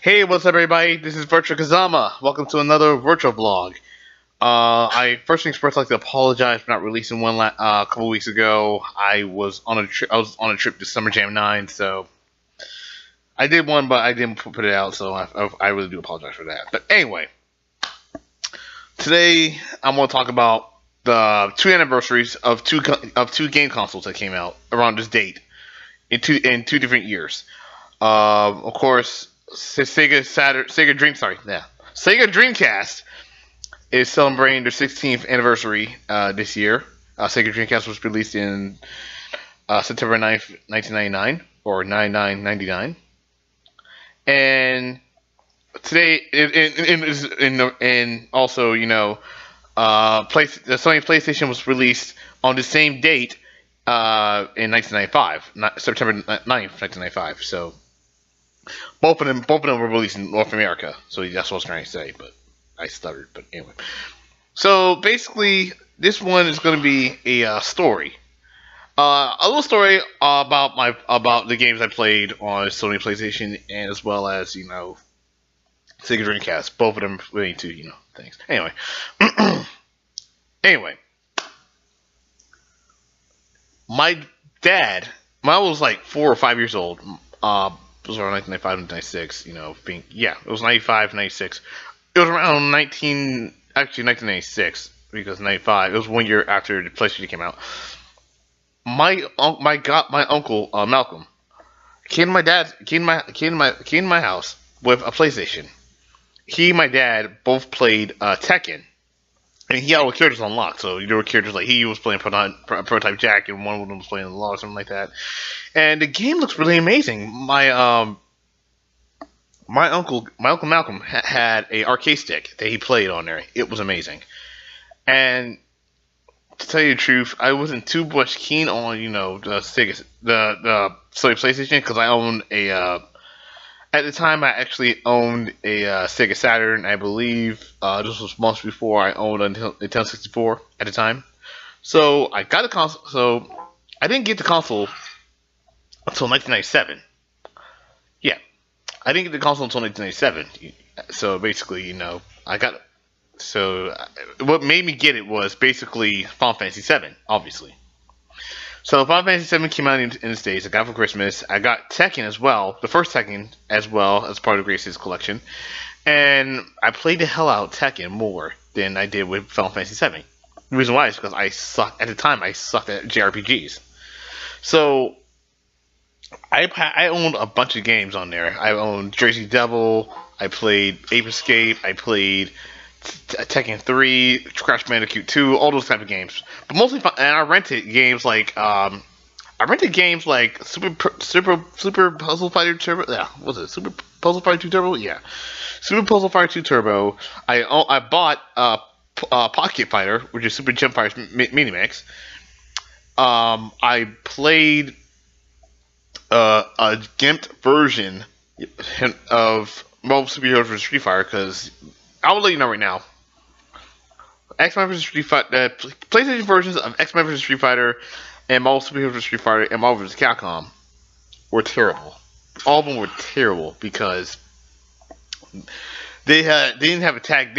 Hey, what's up, everybody? This is Virtua Kazama. Welcome to another Virtua vlog. I first things first, I'd like to apologize for not releasing one a couple weeks ago. I was on a trip to Summer Jam 9, so I did one, but I didn't put it out. So I really do apologize for that. But anyway, today I'm going to talk about the two anniversaries of two game consoles that came out around this date in two different years. Of course, Sega Dreamcast is celebrating their 16th anniversary this year. Sega Dreamcast was released in September 9th, 1999, or 9/9/99. And today, and also, the Sony PlayStation was released on the same date in 1995, September 9th, 1995. So both of them were released in North America. So that's what I was trying to say, but I stuttered. But anyway, so basically, this one is going to be a story, a little story about the games I played on Sony PlayStation, and as well as Sega Dreamcast. Both of them relating to things. Anyway, anyway, my dad, when I was like 4 or 5 years old, it was around 1995 and 96, it was 95, 96. It was around 1996, because 95, it was 1 year after the PlayStation came out. My uncle, Malcolm, came to my house with a PlayStation. He and my dad both played Tekken. And he had all the characters unlocked, so there were characters like he was playing Prototype Jack, and one of them was playing the Law or something like that. And the game looks really amazing. My uncle Malcolm had a arcade stick that he played on there. It was amazing. And to tell you the truth, I wasn't too much keen on the Sega, the Sony PlayStation, because I owned at the time, I actually owned a Sega Saturn, I believe. This was months before I owned a Nintendo 64 at the time. So I got a console. So I didn't get the console until 1997. Yeah, I didn't get the console until 1997. So basically, I got it. So what made me get it was basically Final Fantasy VII, obviously. So Final Fantasy VII came out in the States. I got it for Christmas. I got Tekken as well, the first Tekken as well, as part of Grace's collection. And I played the hell out of Tekken more than I did with Final Fantasy VII. The reason why is because I sucked at JRPGs. So I owned a bunch of games on there. I owned Jersey Devil. I played Ape Escape. I played Tekken 3, Crash Bandicoot 2, all those type of games. But mostly, and I rented games like Super Puzzle Fighter Turbo. Yeah, was it Super Puzzle Fighter 2 Turbo? Yeah, Super Puzzle Fighter 2 Turbo. I bought Pocket Fighter, which is Super Gem Fighter's Minimix. I played a gimped version of Marvel Super Heroes vs. Street Fighter, because I will let you know right now. X-Men vs. Street Fighter, PlayStation versions of X-Men vs. Street Fighter and Marvel Super Heroes vs. Street Fighter and Marvel vs. Capcom were terrible. All of them were terrible because they didn't have a tag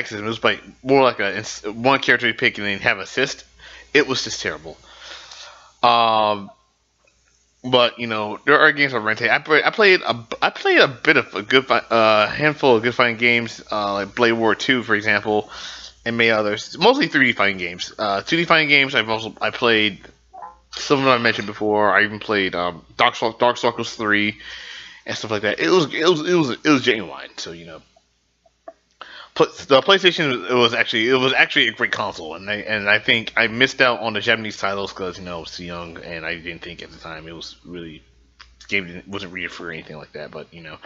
system. It was like more like one character you pick and then have assist. It was just terrible. But there are games I rented. I played a bit of a handful of good fighting games, like Blade War 2, for example, and many others. Mostly 3D fighting games. 2D fighting games. I played some of them I mentioned before. I even played Darkstalkers 3 and stuff like that. It was genuine. So the PlayStation was actually a great console, and I think I missed out on the Japanese titles because I was too young and I didn't think at the time it was really the game wasn't rated for anything like that. But now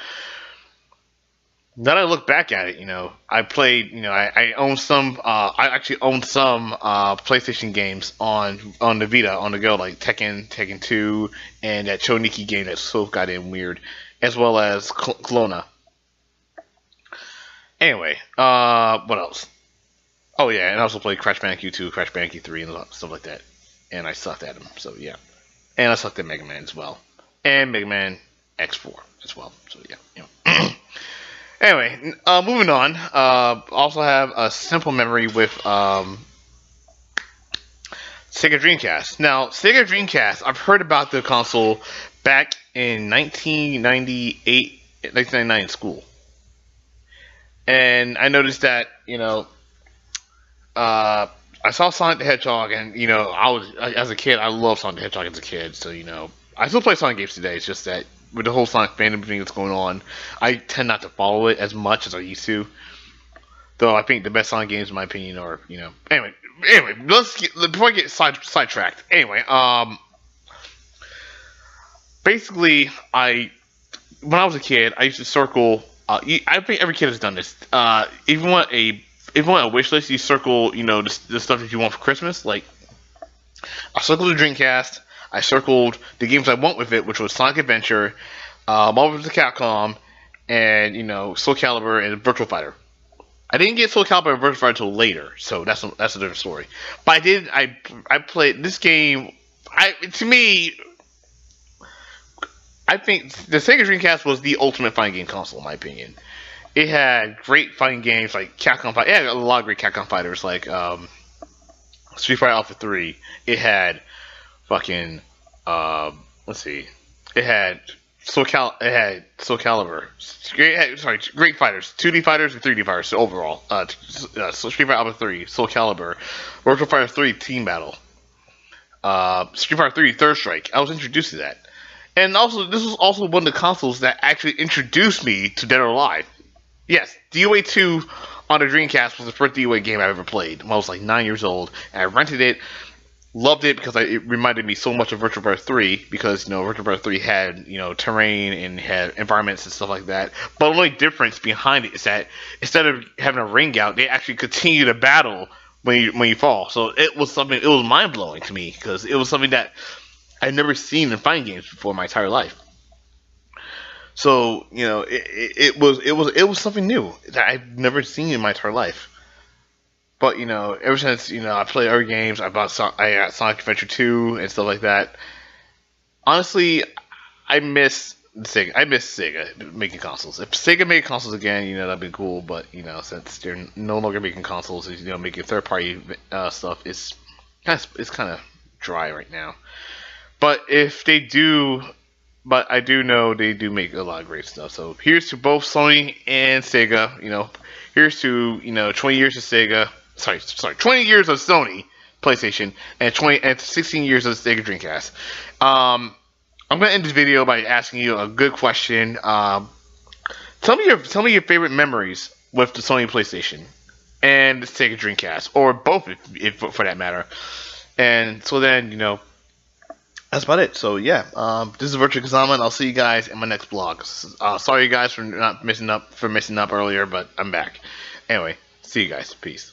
that I look back at it, I played I owned some I actually owned some PlayStation games on the Vita on the go, like Tekken 2 and that Choniki game that's so goddamn weird, as well as Clona. Anyway, what else? Oh yeah, and I also played Crash Bandicoot 2, Crash Bandicoot 3, and stuff like that. And I sucked at them, so yeah. And I sucked at Mega Man as well. And Mega Man X4 as well, so yeah. Anyway, moving on. Also have a simple memory with Sega Dreamcast. Now, Sega Dreamcast, I've heard about the console back in 1998, 1999 in school. And I noticed that, I saw Sonic the Hedgehog, and, as a kid, I loved Sonic the Hedgehog as a kid, so, I still play Sonic games today. It's just that with the whole Sonic fandom thing that's going on, I tend not to follow it as much as I used to. Though I think the best Sonic games, in my opinion, are, anyway, before I get sidetracked. Anyway, basically, when I was a kid, I used to circle. I think every kid has done this. If you want a wish list, you circle, the stuff that you want for Christmas. Like, I circled the Dreamcast. I circled the games I want with it, which was Sonic Adventure, Marvel vs. Capcom, and Soul Calibur and Virtua Fighter. I didn't get Soul Calibur and Virtua Fighter until later, so that's a different story. But I played this game. To me, I think the Sega Dreamcast was the ultimate fighting game console, in my opinion. It had great fighting games like Capcom Fighter. It had a lot of great Capcom fighters like Street Fighter Alpha 3. It had fucking let's see. It had Soul Calibur. Great fighters, 2D fighters and 3D fighters overall. Street Fighter Alpha 3, Soul Calibur, Virtua Fighter 3 Team Battle, Street Fighter 3 Third Strike. I was introduced to that, and also this was also one of the consoles that actually introduced me to Dead or Alive. Yes, DOA 2 on the Dreamcast was the first DOA game I ever played when I was like 9 years old, and I rented it. Loved it because it reminded me so much of Virtua Fighter 3 because, Virtua Fighter 3 had, terrain and had environments and stuff like that. But the only difference behind it is that instead of having a ring out, they actually continue to battle when you fall. So it was mind-blowing to me because it was something that I'd never seen in fighting games before in my entire life. So, it was something new that I've never seen in my entire life. But, ever since, I played other games, I got Sonic Adventure 2 and stuff like that. Honestly, I miss Sega making consoles. If Sega made consoles again, that'd be cool. But, since they're no longer making consoles, making third-party stuff, it's kind of dry right now. But if they do... But I do know they do make a lot of great stuff. So here's to both Sony and Sega. Here's to 20 years of Sega. Sorry, 20 years of Sony PlayStation and 16 years of Sega Dreamcast. I'm gonna end this video by asking you a good question. Tell me your favorite memories with the Sony PlayStation and the Sega Dreamcast, or both, if for that matter. And so then that's about it. So yeah, this is Virtua Kazama, and I'll see you guys in my next vlog. Sorry guys for missing up earlier, but I'm back. Anyway, see you guys. Peace.